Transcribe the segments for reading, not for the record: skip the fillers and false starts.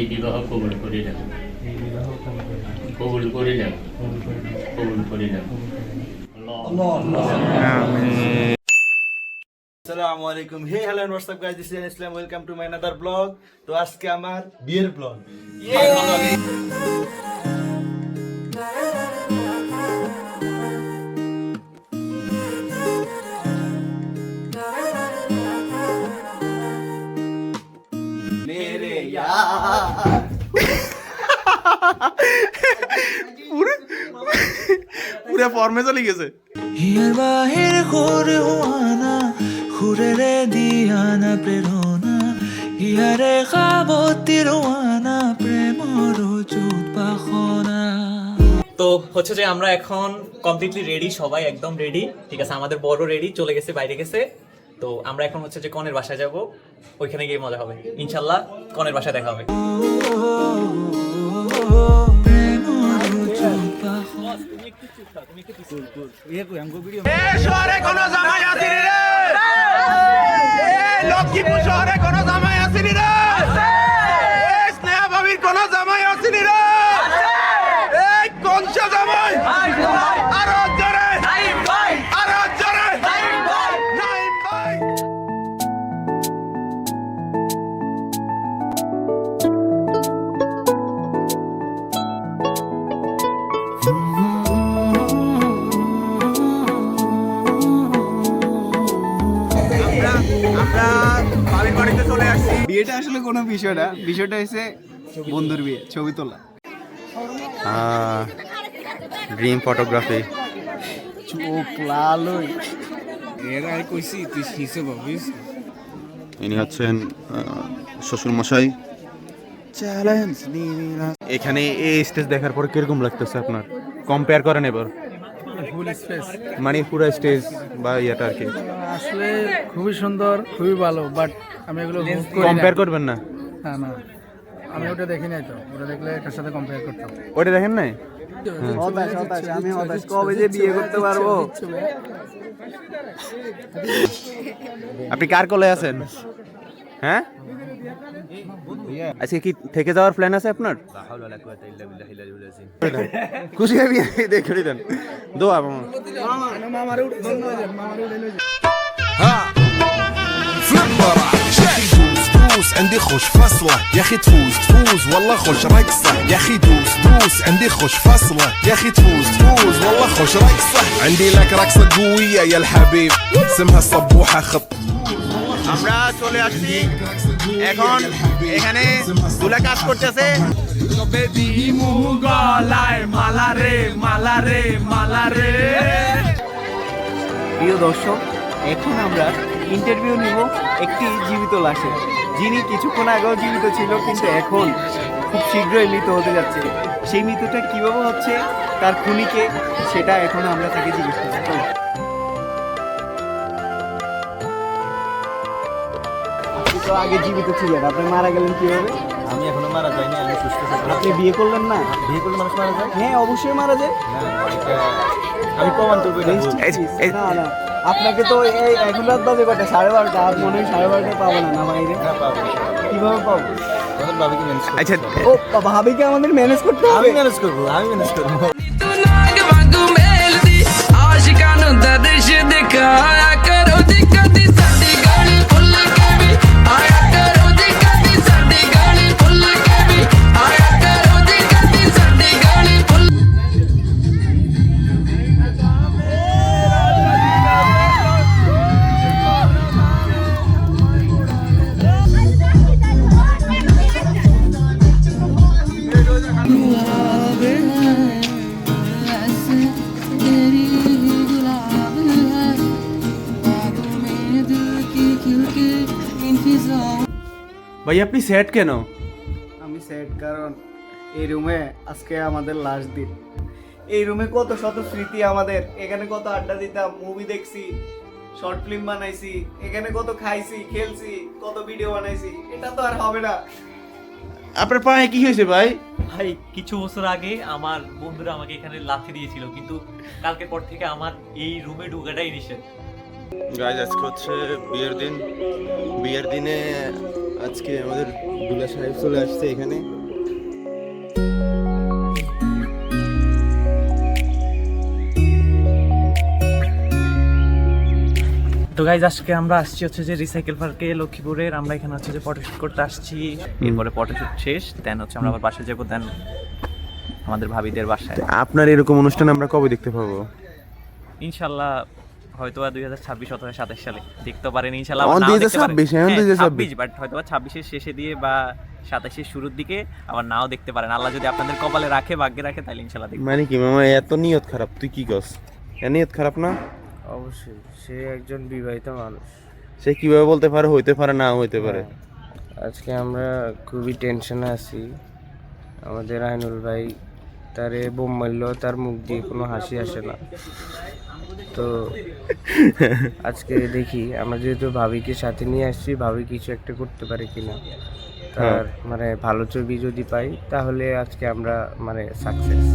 এই বিবাহ কবুল করিলাম, কবুল করিলাম, কবুল করিলাম। আসসালামু আলাইকুম। Hey hello and what's up guys, this is Islam, welcome to my another blog. তো আজকে আমার বিয়ের ব্লগ। মেরে यार পুরো ফর্মে চলে গেছে। হিয়ার বাহির করে হোয়ানা খুরেরে দিয়ানা প্রেরণা হিয়ারে খাবতির ওয়ানা প্রেমর চুত পাখনা। তো হচ্ছে যে আমরা এখন কমপ্লিটলি রেডি, সবাই একদম রেডি, ঠিক আছে। আমাদের বড় রেডি, চলে গেছে, বাইরে গেছে। তো আমরা এখন হচ্ছে যে কনের বাসায় যাব, ওইখানে গিয়ে মজা হবে ইনশাল্লাহ। কনের বাসায় দেখা হবে। লক্ষ্মীপুর শহরে কোন জামাই আসেনি রে, স্নেহা ভাবির কোন জামাই আসেনি রে, এই কোনসা জামাই আরো জোরে, আরো জোরে, নাইম ভাই। আমরা বাড়ির বাড়িতে চলে আসছি। বিয়েটা আসলে কোনো বিষয় না, বিষয়টা হচ্ছে বন্ধুর বিয়ে, ছবি তোলা, ড্রিম ফটোগ্রাফি। চোখ লাল এর আর কইছি তুই শিখে ভাবিস। ইনি হচ্ছেন শ্বশুর মশাই। চ্যালেঞ্জ এখানে এই স্টেজ দেখার পর কিরকম লাগতেছে আপনার? কম্পেয়ার করেন এবার, ফুল স্পেস মানে পুরো স্টেজ বা ইয়েটা আর কি আসলে খুবই সুন্দর, খুবই ভালো, বাট আমি এগুলো কম্পেয়ার করবেন না। হ্যাঁ না, আমি ওটা দেখি নাই, তো ওটা দেখলে এটার সাথে কম্পেয়ার করতাম। ওটা দেখেন নাই? আমি হতাশ, কবে যে বিয়ে করতে পারবো। আপনি কার কোলে আছেন? হ্যাঁ, আজকে কি থেকে যাওয়ার প্ল্যান আছে আপনার? খুশি হয়ে বিয়ে দেখে দেন দোয়া دوس عندي خوش فصلة يا اخي تفوز والله خوش رقصة يا اخي دوس عندي خوش فصلة يا اخي تفوز والله خوش رقصة عندي لك رقصة قوية يا الحبيب اسمها الصبوحة خط আমরা চলে আসছি এখন, এখানে দুলা কাজ করতেছে। প্রিয় দর্শক, এখন আমরা ইন্টারভিউ নিব একটি জীবিত লাশের, যিনি কিছুক্ষণ আগেও জীবিত ছিল কিন্তু এখন খুব শীঘ্রই মৃত হতে যাচ্ছে। সেই মৃত্যুটা কীভাবে হচ্ছে, তার খুনিকে, সেটা এখন আমরা তাকে জিজ্ঞেস করছি। আপনি তো আগে জীবিত ছিলেন, আপনি মারা গেলেন কিভাবে? আমি এখনো মারা যাইনি, আমি সুস্থ আছি। আপনি বিয়ে করলেন না? বিয়ে করলে মানুষ মারা যায়? হ্যাঁ, অবশ্যই মারা যায়। আমি প্রমাণ করবো। না না, আপনাকে তো এই এখন রাত বাজে কটা, 12:30, আর মনে হয় 12:30 পাবো না। না বাইরে কিভাবে পাবো? আচ্ছা, ও ভাবিকে আমাদের ম্যানেজ করতে হবে। আমি ম্যানেজ করবো। ভাই আপনি স্যাড কেন? আমি স্যাড কারণ এই রুমে আজকে আমাদের লাস্ট দিন। এই রুমে কত শত স্মৃতি আমাদের, এখানে কত আড্ডা দিতাম, মুভি দেখছি, শর্ট ফিল্ম বানাইছি, এখানে কত খাইছি, খেলছি, কত ভিডিও বানাইছি। এটা তো আর হবে না। আপনার পায়ে কি হয়েছে ভাই? ভাই কিছু বছর আগে আমার বন্ধুরা আমাকে এখানে লাথি দিয়েছিল, কিন্তু কালকের পর থেকে আমার এই রুমে ঢোকাটাই নিষেধ। গাইজ আজকে হচ্ছে বিয়ের দিন। বিয়ের দিনে আজকে আমাদের দুলা সাহেব চলে আসছে এখানে। তো গাইজ আজকে আমরা আসছি হচ্ছে যে রিসাইকেল পার্কে লক্ষ্মীপুরের। আমরা এখানে হচ্ছে যে ফটোশুট করতে আসছি, এরপরে ফটোশুট শেষ, দেন হচ্ছে আমরা আবার বাসায় যাবো, দেন আমাদের ভাবিদের বাসায়। আপনার এরকম অনুষ্ঠান আমরা কবে দেখতে পাবো? ইনশাল্লাহ হয়তো 2026 অথবা 27 সালে দেখতে পারেন ইনশাল্লাহ। এখন 2026 বাট হয়তো 26-এর শেষে দিয়ে বা 27-এর শুরুর দিকে আবার নাও দেখতে পারেন। আল্লাহ যদি আপনাদের কপালে রাখে, ভাগ্যে রাখে, তাহলে ইনশাল্লাহ দেখবেন। মানে কি মামা এত নিয়ত খারাপ? তুই কি কস? নিয়ত খারাপ না? অবশ্যই, সে একজন বিবাহিত মানুষ। সে কিভাবে বলতে পারে হইতে পারে না হইতে পারে? আজকে আমরা খুবই টেনশনে আছি। আমাদের আইনুল ভাই তারে বোম মারলো, তার মুখ দিয়ে কোনো হাসি আসে না। তো আজকে দেখি, আমরা যেহেতু ভাবিকে সাথে নিয়ে আসছি, ভাবি কিছু একটা করতে পারে কিনা। তার মানে ভালো ছবি যদি পাই তাহলে আজকে আমরা মানে সাকসেস।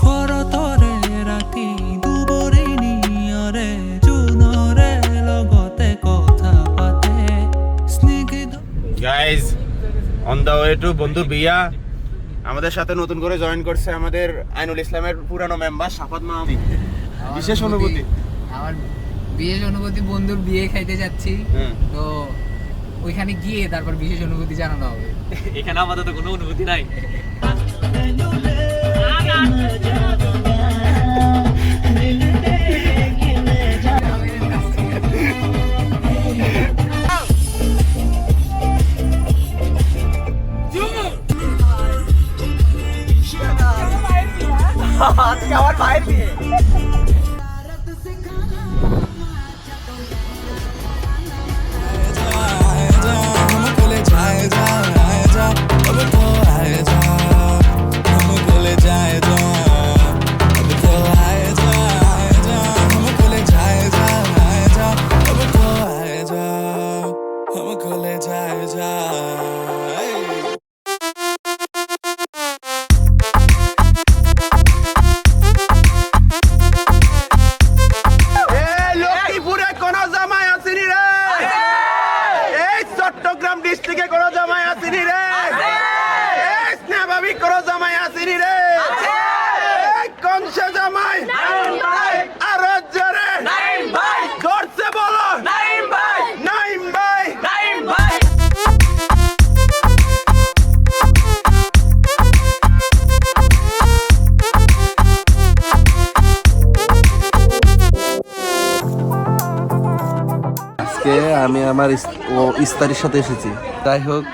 খৰতৰে ৰাতি দুবৰি নিয়ৰে জোনৰে লগতে কথা পাতে স্নিগ্ধ। Guys on the way to বন্ধুর বিয়া। আমাদের সাথে নতুন করে জয়েন করছে আমাদের আইনুল ইসলামের পুরানো মেম্বার সাফাত মাহমুদ। বিশেষ অনুভূতি, আমার বিশেষ অনুভূতি, বন্ধুর বিয়ে খাইতে যাচ্ছি, তো ওইখানে গিয়ে তারপর বিশেষ অনুভূতি জানানো হবে। এখানে আমাদের তো কোনো অনুভূতি নাই। আজকে আমার ভাইয়ের বিয়ে। আমি আমার ইস্তারির সাথে এসেছি। যাই হোক,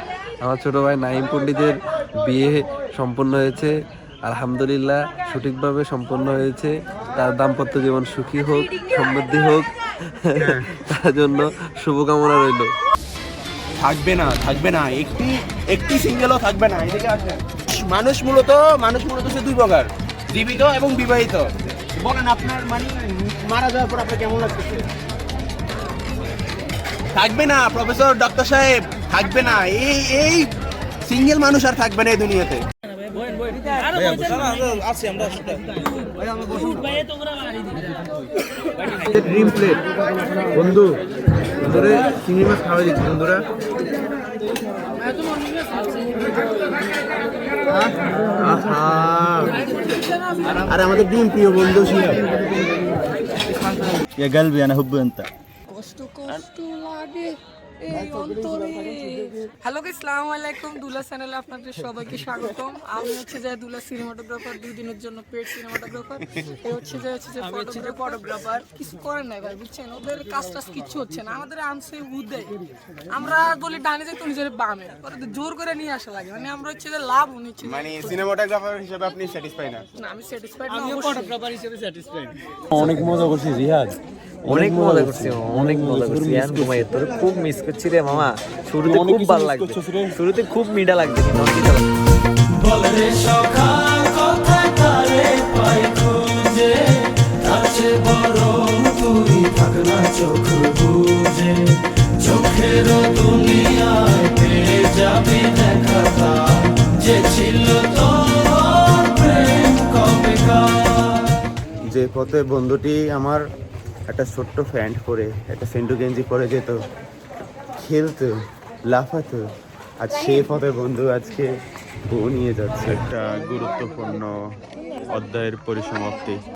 আমার ছোট ভাই নাইম পণ্ডিতের বিয়ে সম্পন্ন হয়েছে, আলহামদুলিল্লাহ সঠিকভাবে সম্পন্ন হয়েছে। তার দাম্পত্য জীবন সুখী হোক, সমৃদ্ধি হোক, তার জন্য শুভকামনা রইল। থাকবে না একটি সিঙ্গেলও থাকবে না। এদিকে আসেন। মানুষ মূলত সে দুই প্রকার, জীবিত এবং বিবাহিত। বলেন আপনার মানে মারা যাওয়ার পর আপনার কেমন লাগতেছে? থাকবে না প্রফেসর ডক্টর সাহেব, থাকবে না। এই সিঙ্গেল মানুষ আর থাকবে না এই দুনিয়াতে। ড্রিম প্লেট বন্ধু, ধরে চিংড়ি মাছ খাওয়া দিচ্ছি বন্ধুরা। আর আমাদের ড্রিম প্রিয় বন্ধু শিয়া। ইয়া গালবি আনা হুব্বু আনতা। কষ্ট লাগে এই অন্তরে। হ্যালো গাইস, আসসালামু আলাইকুম। দুলা চ্যানেলে আপনাদের সবাইকে স্বাগতম। আমি হচ্ছে যে দুলা সিনেমাটোগ্রাফার, 2 দিনের জন্য পেড সিনেমাটোগ্রাফার। এই হচ্ছে যে ফটোগ্রাফার। কিছু করেন না ভাই, বুঝছেন? ওদের কাজ কিচ্ছু হচ্ছে না। আমাদের আনসে হুদে, আমরা বলি ডানে যাই তো নিজের বামে, ওদের জোর করে নিয়ে আসা লাগে। মানে আমরা হচ্ছে যে লাভ নিচ্ছি। মানে সিনেমাটোগ্রাফার হিসেবে আপনি স্যাটিসফাই না? না, আমি স্যাটিসফাইড না। আমি ফটোগ্রাফার হিসেবে স্যাটিসফাইড। অনেক মজা করছি রিহাজ, অনেক মজা করছি, অনেক মজা করছি। তোর খুব মিস করছি রে মামা। শুরুতে খুব ভালো লাগছে, শুরুতে খুব মিঠা লাগছে, বলরে সকাল কথা তারে পাই খুঁজে, কাছে বড় তুই থাক না চোখ বুঝে, চোখের দুনিয়ায় পেয়ে যাবি দেখা যে ছিল তোর প্রেম কবেকার। যে পথে বন্ধুটি আমার একটা ছোট্ট প্যান্ট পরে, একটা সেন্টু গেঞ্জি পরে যেত, খেলতো লাফাতো, আজ সে পথে বন্ধু আজকে বউ নিয়ে যাচ্ছে। একটা গুরুত্বপূর্ণ অধ্যায়ের পরিসমাপ্তি।